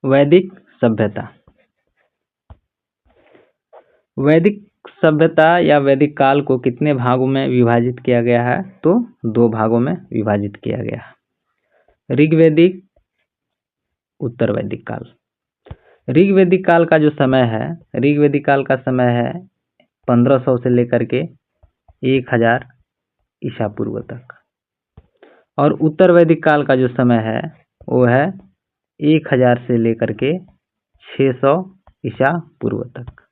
वैदिक सभ्यता। वैदिक सभ्यता या वैदिक काल को कितने भागों में विभाजित किया गया है? तो 2 भागों में विभाजित किया गया है। ऋग्वैदिक, उत्तर वैदिक काल। ऋग्वैदिक काल का जो समय है, ऋग्वैदिक काल का समय है 1500 से लेकर के 1000 ईसा पूर्व तक, और उत्तर वैदिक काल का जो समय है वो है 1000 से लेकर के 600 ईसा पूर्व तक।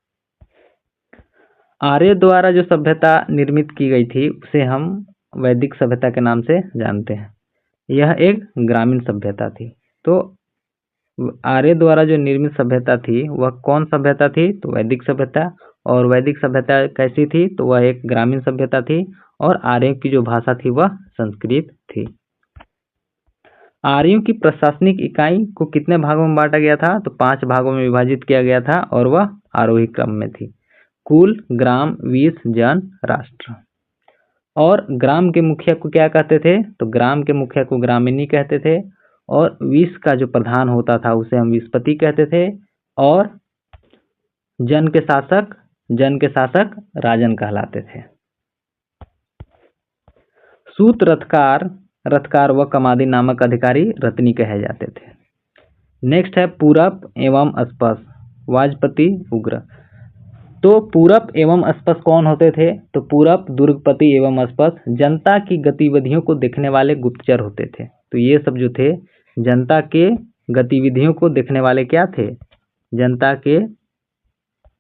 आर्य द्वारा जो सभ्यता निर्मित की गई थी उसे हम वैदिक सभ्यता के नाम से जानते हैं। यह एक ग्रामीण सभ्यता थी। तो आर्य द्वारा जो निर्मित सभ्यता थी वह कौन सभ्यता थी? तो वैदिक सभ्यता। और वैदिक सभ्यता कैसी थी? तो वह एक ग्रामीण सभ्यता थी, और आर्यों की जो भाषा थी वह संस्कृत थी। आर्यों की प्रशासनिक इकाई को कितने भागों में बांटा गया था? तो 5 भागों में विभाजित किया गया था, और वह आरोही क्रम में थी। कुल, ग्राम, विष, जन, राष्ट्र। और ग्राम के मुखिया को क्या कहते थे? तो ग्राम के मुखिया को ग्रामीणी कहते थे, और विष का जो प्रधान होता था उसे हम विषपति कहते थे, और जन के शासक राजन कहलाते थे। सूत रथकार व कमादी नामक अधिकारी रत्नी कहे जाते थे। नेक्स्ट है पूरब एवं अस्पश, वाजपति, उग्र। तो पूरब एवं अस्पश कौन होते थे? तो पूरब, दुर्गपति एवं अस्पश जनता की गतिविधियों को देखने वाले गुप्तचर होते थे। तो ये सब जो थे जनता के गतिविधियों को देखने वाले क्या थे? जनता के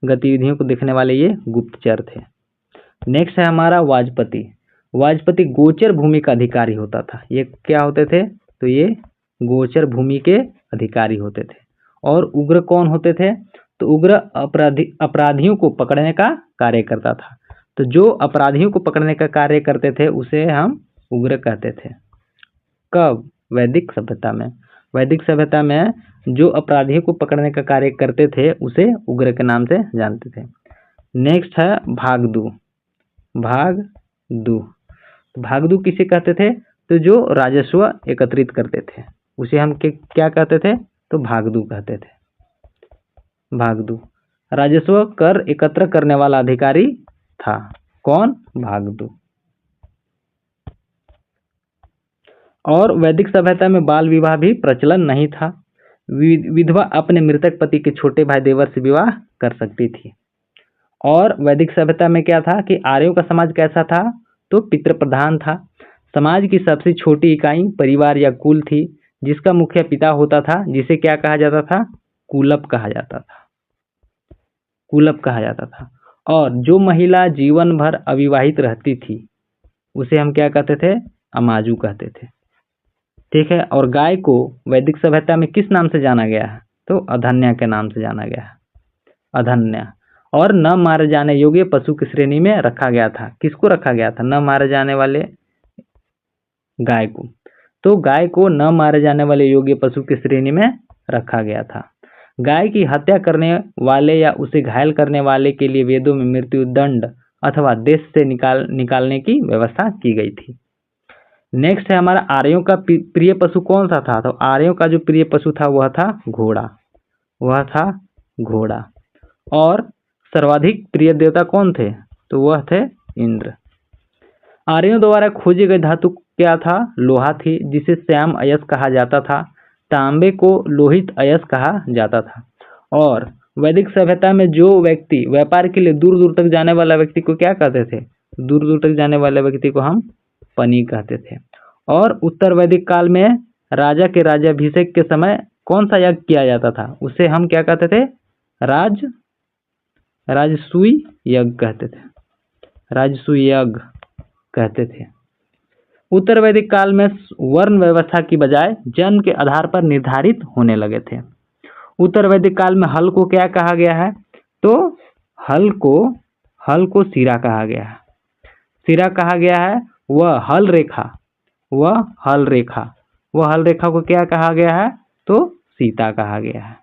गतिविधियों को देखने वाले ये गुप्तचर थे। नेक्स्ट है हमारा वाजपति। वाजपति गोचर भूमि का अधिकारी होता था। ये क्या होते थे? तो ये गोचर भूमि के अधिकारी होते थे। और उग्र कौन होते थे? तो उग्र अपराधियों को पकड़ने का कार्य करता था। तो जो अपराधियों को पकड़ने का कार्य करते थे उसे हम उग्र कहते थे। कब? वैदिक सभ्यता में। वैदिक सभ्यता में जो अपराधियों को पकड़ने का कार्य करते थे उसे उग्र के नाम से जानते थे। नेक्स्ट है भागदू। भागदू किसे कहते थे? तो जो राजस्व एकत्रित करते थे उसे हम क्या कहते थे? तो भागदू कहते थे। भागदू राजस्व कर एकत्र करने वाला अधिकारी था। कौन? भागदू। और वैदिक सभ्यता में बाल विवाह भी प्रचलन नहीं था। विधवा अपने मृतक पति के छोटे भाई देवर से विवाह कर सकती थी। और वैदिक सभ्यता में क्या था कि आर्यों का समाज कैसा था? तो पितृ प्रधान था। समाज की सबसे छोटी इकाई परिवार या कुल थी, जिसका मुखिया पिता होता था, जिसे क्या कहा जाता था? कुलप कहा जाता था। कुलप कहा जाता था। और जो महिला जीवन भर अविवाहित रहती थी उसे हम क्या कहते थे? अमाजू कहते थे। ठीक है। और गाय को वैदिक सभ्यता में किस नाम से जाना गया है? तो अधन्या के नाम से जाना गया है। अधन्या। और न मारे जाने योग्य पशु की श्रेणी में रखा गया था। किसको रखा गया था? न मारे जाने वाले गाय को। तो गाय को न मारे जाने वाले योग्य पशु की श्रेणी में रखा गया था। गाय की हत्या करने वाले या उसे घायल करने वाले के लिए वेदों में मृत्यु दंड अथवा देश से निकालने की व्यवस्था की गई थी। नेक्स्ट है हमारा आर्यों का प्रिय पशु कौन सा था? तो आर्यों का जो प्रिय पशु था वह था घोड़ा। और सर्वाधिक प्रिय देवता कौन थे? तो वह थे इंद्र। आर्यों द्वारा खोजी गई धातु क्या था? लोहा थी, जिसे श्याम अयस कहा जाता था। तांबे को लोहित अयस कहा जाता था। और वैदिक सभ्यता में जो व्यक्ति व्यापार के लिए दूर दूर तक जाने वाला व्यक्ति को क्या कहते थे? दूर दूर तक जाने वाले व्यक्ति को हम पनी कहते थे। और उत्तर वैदिक काल में राजा के राज्याभिषेक के समय कौन सा यज्ञ किया जाता था? उसे हम क्या कहते थे? राजसूय यज्ञ कहते थे। राजसूय यज्ञ कहते थे। उत्तर वैदिक काल में वर्ण व्यवस्था की बजाय जन्म के आधार पर निर्धारित होने लगे थे। उत्तर वैदिक काल में हल को क्या कहा गया है? तो हल को सिरा कहा गया है। सिरा कहा गया है। वह हल रेखा को क्या कहा गया है? तो सीता कहा गया है।